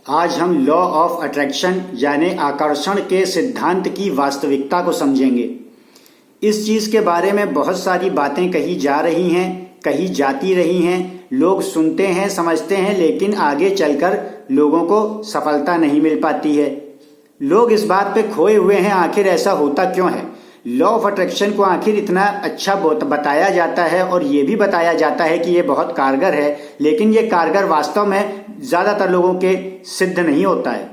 आज हम law of attraction यानी आकर्षण के सिद्धांत की वास्तविकता को समझेंगे। इस चीज़ के बारे में बहुत सारी बातें कही जा रही हैं, कही जाती रही हैं, लोग सुनते हैं, समझते हैं, लेकिन आगे चलकर लोगों को सफलता नहीं मिल पाती है। लोग इस बात पे खोए हुए हैं, आखिर ऐसा होता क्यों है। लॉ ऑफ अट्रैक्शन को आखिर इतना अच्छा बताया जाता है और ये भी बताया जाता है कि ये बहुत कारगर है, लेकिन ये कारगर वास्तव में ज़्यादातर लोगों के सिद्ध नहीं होता है।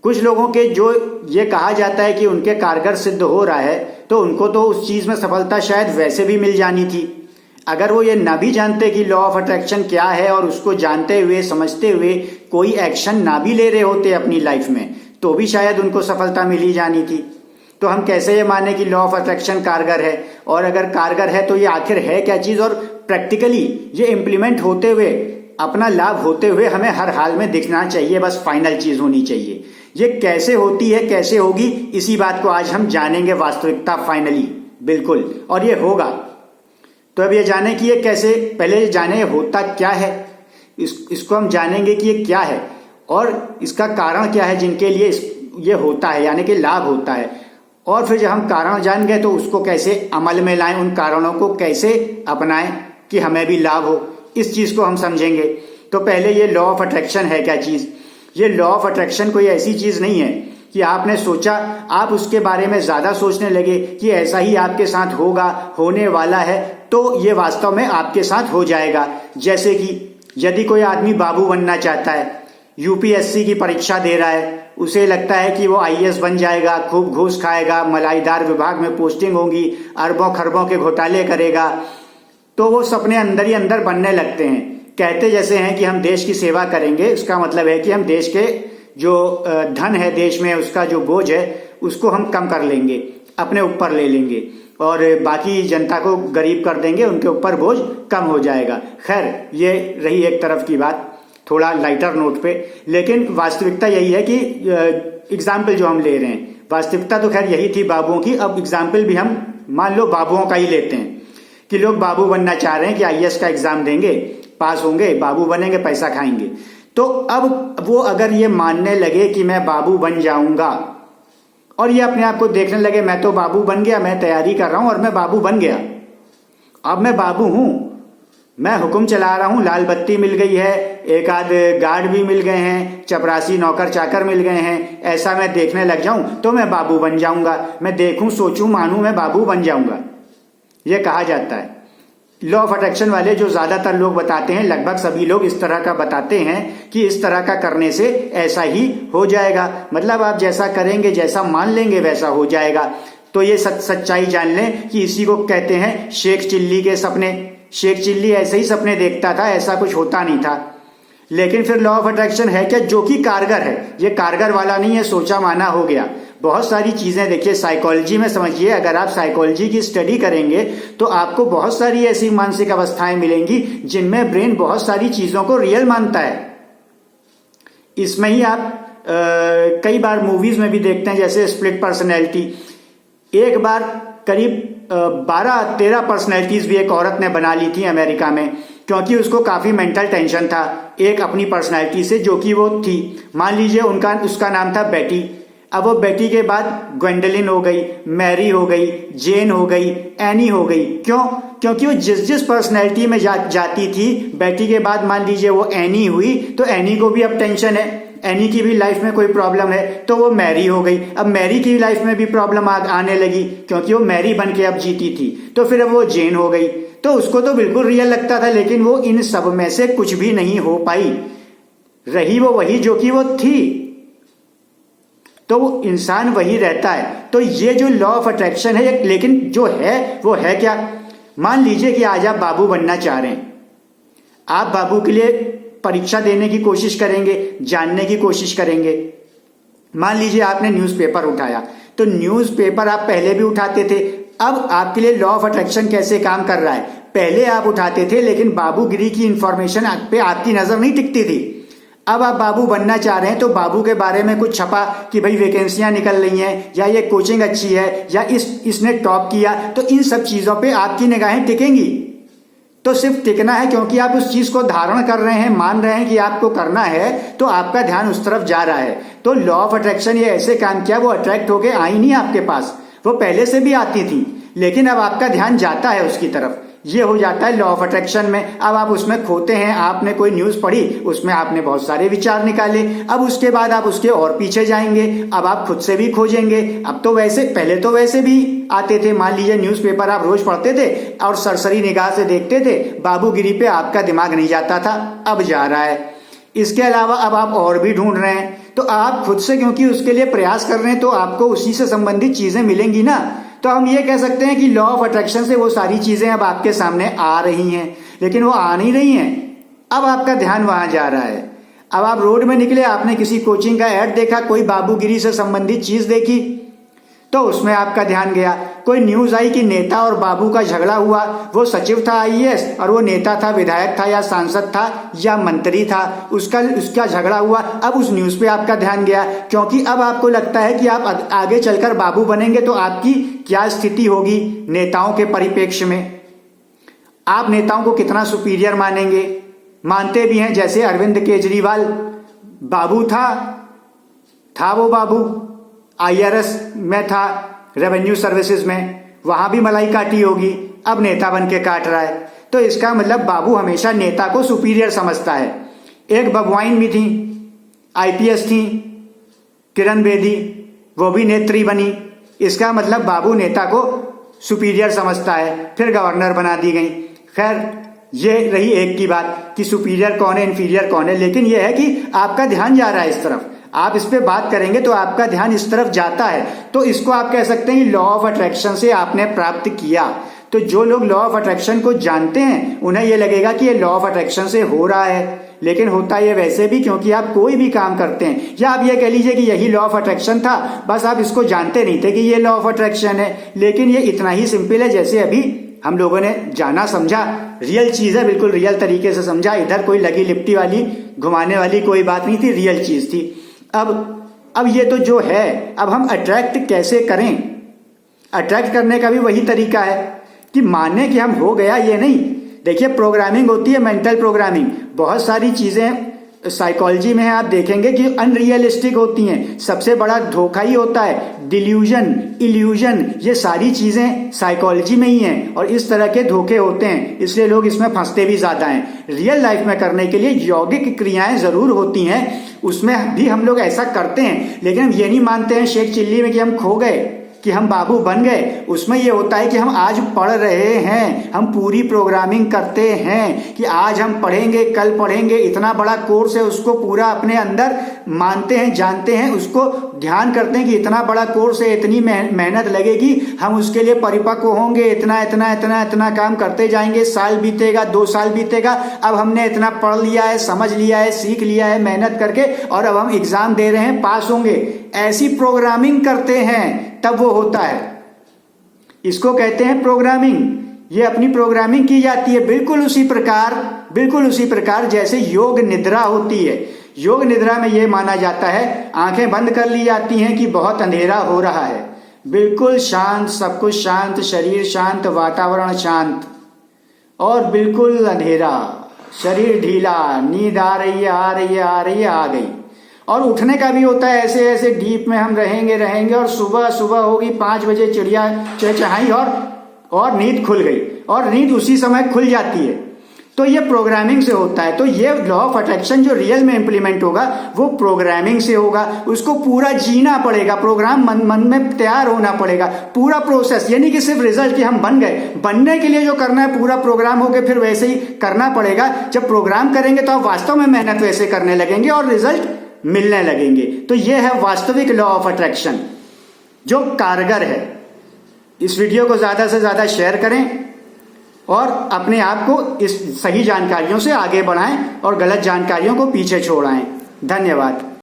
कुछ लोगों के जो ये कहा जाता है कि उनके कारगर सिद्ध हो रहा है, तो उनको तो उस चीज़ में सफलता शायद वैसे भी मिल जानी थी। अगर वो ये ना भी जानते कि लॉ ऑफ अट्रैक्शन क्या है और उसको जानते हुए समझते हुए कोई एक्शन ना भी ले रहे होते अपनी लाइफ में, तो भी शायद उनको सफलता मिल ही जानी थी। तो हम कैसे ये माने कि लॉ ऑफ अट्रैक्शन कारगर है, और अगर कारगर है तो ये आखिर है क्या चीज़, और प्रैक्टिकली ये इम्प्लीमेंट होते हुए अपना लाभ होते हुए हमें हर हाल में दिखना चाहिए, बस फाइनल चीज़ होनी चाहिए। ये कैसे होती है, कैसे होगी, इसी बात को आज हम जानेंगे, वास्तविकता फाइनली बिल्कुल, और ये होगा। तो अब ये जाने कि ये कैसे, पहले ये जाने ये होता क्या है, इसको हम जानेंगे कि ये क्या है और इसका कारण क्या है जिनके लिए ये होता है, यानी कि लाभ होता है। और फिर जब हम कारण जान गए तो उसको कैसे अमल में लाएं, उन कारणों को कैसे अपनाएं कि हमें भी लाभ हो, इस चीज़ को हम समझेंगे। तो पहले ये लॉ ऑफ अट्रैक्शन है क्या चीज़। ये लॉ ऑफ अट्रैक्शन कोई ऐसी चीज़ नहीं है कि आपने सोचा, आप उसके बारे में ज़्यादा सोचने लगे कि ऐसा ही आपके साथ होगा, होने वाला है, तो ये वास्तव में आपके साथ हो जाएगा। जैसे कि यदि कोई आदमी बाबू बनना चाहता है, यूपीएससी की परीक्षा दे रहा है, उसे लगता है कि वो आईएएस बन जाएगा, खूब घूस खाएगा, मलाईदार विभाग में पोस्टिंग होगी, अरबों खरबों के घोटाले करेगा, तो वो सपने अंदर ही अंदर बनने लगते हैं। कहते जैसे हैं कि हम देश की सेवा करेंगे, उसका मतलब है कि हम देश के जो धन है देश में, उसका जो बोझ है उसको हम कम कर लेंगे, अपने ऊपर ले लेंगे और बाकी जनता को गरीब कर देंगे, उनके ऊपर बोझ कम हो जाएगा। खैर, ये रही एक तरफ की बात, थोड़ा लाइटर नोट पे। लेकिन वास्तविकता यही है कि एग्जाम्पल जो हम ले रहे हैं, वास्तविकता तो खैर यही थी बाबुओं की। अब एग्जाम्पल भी हम मान लो बाबुओं का ही लेते हैं कि लोग बाबू बनना चाह रहे हैं कि आईएएस का एग्जाम देंगे, पास होंगे, बाबू बनेंगे, पैसा खाएंगे। तो अब वो अगर ये मानने लगे कि मैं बाबू बन जाऊंगा और ये अपने आप को देखने लगे मैं तो बाबू बन गया, मैं तैयारी कर रहा हूं और मैं बाबू बन गया, अब मैं बाबू हूं, मैं हुक्म चला रहा हूं, लाल बत्ती मिल गई है, एक आध गार्ड भी मिल गए हैं, चपरासी नौकर चाकर मिल गए हैं, ऐसा मैं देखने लग जाऊं तो मैं बाबू बन जाऊंगा, मैं देखूं सोचूं मानूं मैं बाबू बन जाऊंगा, ये कहा जाता है। लॉ ऑफ अट्रैक्शन वाले जो ज्यादातर लोग बताते हैं, लगभग सभी लोग इस तरह का बताते हैं कि इस तरह का करने से ऐसा ही हो जाएगा, मतलब आप जैसा करेंगे, जैसा मान लेंगे वैसा हो जाएगा। तो ये सच्चाई जान लें कि इसी को कहते हैं शेख चिल्ली के सपने। शेख चिल्ली ऐसे ही सपने देखता था, ऐसा कुछ होता नहीं था। लेकिन फिर लॉ ऑफ अट्रैक्शन है क्या, जो कि कारगर है। ये कारगर वाला नहीं है, सोचा माना हो गया। बहुत सारी चीजें देखिए, साइकोलॉजी में समझिए, अगर आप साइकोलॉजी की स्टडी करेंगे तो आपको बहुत सारी ऐसी मानसिक अवस्थाएं मिलेंगी जिनमें ब्रेन बहुत सारी चीजों को रियल मानता है। इसमें ही आप कई बार मूवीज में भी देखते हैं, जैसे स्प्लिट पर्सनैलिटी। एक बार करीब 12-13 पर्सनैलिटीज भी एक औरत ने बना ली थी अमेरिका में, क्योंकि उसको काफी मेंटल टेंशन था एक अपनी पर्सनैलिटी से, जो कि वो थी, मान लीजिए उसका नाम था बेटी। अब वो बेटी के बाद ग्वेंडोलिन हो गई, मैरी हो गई, जेन हो गई, एनी हो गई। क्यों? क्योंकि वो जिस पर्सनैलिटी में जाती थी, बेटी के बाद मान लीजिए वो एनी हुई, तो एनी को भी अब टेंशन है, एनी की भी लाइफ में कोई प्रॉब्लम है, तो वो मैरी हो गई। अब मैरी की लाइफ में भी प्रॉब्लम आने लगी, क्योंकि वो मैरी बन के अब जीती थी, तो फिर अब वो जेन हो गई। तो उसको तो बिल्कुल रियल लगता था, लेकिन वो इन सब में से कुछ भी नहीं हो पाई, रही वो वही जो कि वो थी। तो वो इंसान वही रहता है। तो ये जो लॉ ऑफ अट्रैक्शन है, लेकिन जो है वो है क्या। मान लीजिए कि आज आप बाबू बनना चाह रहे हैं, आप बाबू के लिए परीक्षा देने की कोशिश करेंगे, जानने की कोशिश करेंगे। मान लीजिए आपने न्यूज़पेपर उठाया, तो न्यूज़पेपर आप पहले भी उठाते थे, अब आपके लिए लॉ ऑफ अट्रैक्शन कैसे काम कर रहा है। पहले आप उठाते थे, लेकिन बाबूगिरी की इंफॉर्मेशन पे आपकी नजर नहीं टिकती थी। अब आप बाबू बनना चाह रहे हैं, तो बाबू के बारे में कुछ छपा कि भाई वैकेंसियां निकल रही हैं, या ये कोचिंग अच्छी है, या इसने टॉप किया, तो इन सब चीजों पे आपकी निगाहें टिकेंगी। तो सिर्फ टिकना है, क्योंकि आप उस चीज को धारण कर रहे हैं, मान रहे हैं कि आपको करना है, तो आपका ध्यान उस तरफ जा रहा है। तो लॉ ऑफ अट्रैक्शन ये ऐसे काम किया, वो अट्रैक्ट होके आई नहीं आपके पास, वो पहले से भी आती थी, लेकिन अब आपका ध्यान जाता है उसकी तरफ। ये हो जाता है लॉ ऑफ अट्रैक्शन में। अब आप उसमें खोते हैं, आपने कोई न्यूज पढ़ी, उसमें आपने बहुत सारे विचार निकाले, अब उसके बाद आप उसके और पीछे जाएंगे, अब आप खुद से भी खोजेंगे। अब तो वैसे, पहले तो वैसे भी आते थे, मान लीजिए न्यूज़पेपर आप रोज पढ़ते थे और सरसरी निगाह से देखते थे, बाबूगिरी पे आपका दिमाग नहीं जाता था, अब जा रहा है। इसके अलावा अब आप और भी ढूंढ रहे हैं, तो आप खुद से क्योंकि उसके लिए प्रयास कर रहे हैं, तो आपको उसी से संबंधित चीजें मिलेंगी ना। तो हम ये कह सकते हैं कि लॉ ऑफ अट्रैक्शन से वो सारी चीजें अब आपके सामने आ रही हैं, लेकिन वो आ नहीं रही हैं, अब आपका ध्यान वहां जा रहा है। अब आप रोड में निकले, आपने किसी कोचिंग का ऐड देखा, कोई बाबूगिरी से संबंधित चीज देखी, तो उसमें आपका ध्यान गया। कोई न्यूज आई कि नेता और बाबू का झगड़ा हुआ, वो सचिव था आईएएस और वो नेता था, विधायक था या सांसद था या मंत्री था, उसका झगड़ा हुआ, अब उस न्यूज पे आपका ध्यान गया, क्योंकि अब आपको लगता है कि आप आगे चलकर बाबू बनेंगे तो आपकी क्या स्थिति होगी नेताओं के परिप्रेक्ष्य में। आप नेताओं को कितना सुपीरियर मानेंगे, मानते भी हैं। जैसे अरविंद केजरीवाल बाबू था वो बाबू आईआरएस में था, रेवेन्यू सर्विसेज में, वहां भी मलाई काटी होगी, अब नेता बन के काट रहा है। तो इसका मतलब बाबू हमेशा नेता को सुपीरियर समझता है। एक बबुआइन भी थी, आईपीएस थी, किरण बेदी, वो भी नेत्री बनी, इसका मतलब बाबू नेता को सुपीरियर समझता है, फिर गवर्नर बना दी गई। खैर, ये रही एक की बात कि सुपीरियर कौन है, इन्फीरियर कौन है, लेकिन यह है कि आपका ध्यान जा रहा है इस तरफ। आप इस पे बात करेंगे तो आपका ध्यान इस तरफ जाता है, तो इसको आप कह सकते हैं लॉ ऑफ अट्रैक्शन से आपने प्राप्त किया। तो जो लोग लॉ ऑफ अट्रैक्शन को जानते हैं उन्हें यह लगेगा कि ये लॉ ऑफ अट्रैक्शन से हो रहा है, लेकिन होता ये वैसे भी, क्योंकि आप कोई भी काम करते हैं, या आप ये कह लीजिए कि यही लॉ ऑफ अट्रैक्शन था, बस आप इसको जानते नहीं थे कि ये लॉ ऑफ अट्रैक्शन है। लेकिन ये इतना ही सिंपल है, जैसे अभी हम लोगों ने जाना समझा, रियल चीज है, बिल्कुल रियल तरीके से समझा, इधर कोई लगी लिपटी वाली घुमाने वाली कोई बात नहीं थी, रियल चीज थी। अब ये तो जो है, अब हम अट्रैक्ट कैसे करें। अट्रैक्ट करने का भी वही तरीका है कि माने कि हम हो गया, ये नहीं। देखिए, प्रोग्रामिंग होती है, मेंटल प्रोग्रामिंग, बहुत सारी चीजें साइकोलॉजी में है, आप देखेंगे कि अनरियलिस्टिक होती हैं। सबसे बड़ा धोखा ही होता है डिल्यूजन, इल्यूजन, ये सारी चीजें साइकोलॉजी में ही हैं और इस तरह के धोखे होते हैं, इसलिए लोग इसमें फंसते भी ज्यादा हैं। रियल लाइफ में करने के लिए यौगिक क्रियाएं जरूर होती हैं, उसमें भी हम लोग ऐसा करते हैं, लेकिन हम ये नहीं मानते हैं शेख चिल्ली में कि हम खो गए, कि हम बाबू बन गए। उसमें यह होता है कि हम आज पढ़ रहे हैं, हम पूरी प्रोग्रामिंग करते हैं कि आज हम पढ़ेंगे, कल पढ़ेंगे, इतना बड़ा कोर्स है, उसको पूरा अपने अंदर मानते हैं, जानते हैं, उसको ध्यान करते हैं कि इतना बड़ा कोर्स है, इतनी मेहनत लगेगी, हम उसके लिए परिपक्व होंगे, इतना इतना इतना इतना काम करते जाएंगे, साल बीतेगा, 2 साल बीतेगा, अब हमने इतना पढ़ लिया है, समझ लिया है, सीख लिया है मेहनत करके, और अब हम एग्जाम दे रहे हैं, पास होंगे। ऐसी प्रोग्रामिंग करते हैं, तब वो होता है। इसको कहते हैं प्रोग्रामिंग। ये अपनी प्रोग्रामिंग की जाती है बिल्कुल उसी प्रकार जैसे योग निद्रा होती है। योग निद्रा में यह माना जाता है, आंखें बंद कर ली जाती हैं कि बहुत अंधेरा हो रहा है, बिल्कुल शांत, सब कुछ शांत, शरीर शांत, वातावरण शांत और बिल्कुल अंधेरा, शरीर ढीला, नींद आ रही है, आ गई। और उठने का भी होता है, ऐसे ऐसे डीप में हम रहेंगे और सुबह होगी, 5 बजे चिड़िया चहचहाई और नींद खुल गई, और नींद उसी समय खुल जाती है। तो ये प्रोग्रामिंग से होता है। तो ये लॉ ऑफ अट्रैक्शन जो रियल में इंप्लीमेंट होगा वो प्रोग्रामिंग से होगा, उसको पूरा जीना पड़ेगा, प्रोग्राम मन में तैयार होना पड़ेगा, पूरा प्रोसेस। यानी कि सिर्फ रिजल्ट कि हम बन गए, बनने के लिए जो करना है पूरा प्रोग्राम हो गया, फिर वैसे ही करना पड़ेगा। जब प्रोग्राम करेंगे तो आप वास्तव में मेहनत वैसे करने लगेंगे और रिजल्ट मिलने लगेंगे। तो यह है वास्तविक लॉ ऑफ अट्रैक्शन जो कारगर है। इस वीडियो को ज्यादा से ज्यादा शेयर करें और अपने आप को इस सही जानकारियों से आगे बढ़ाएं और गलत जानकारियों को पीछे छोड़ाएं। धन्यवाद।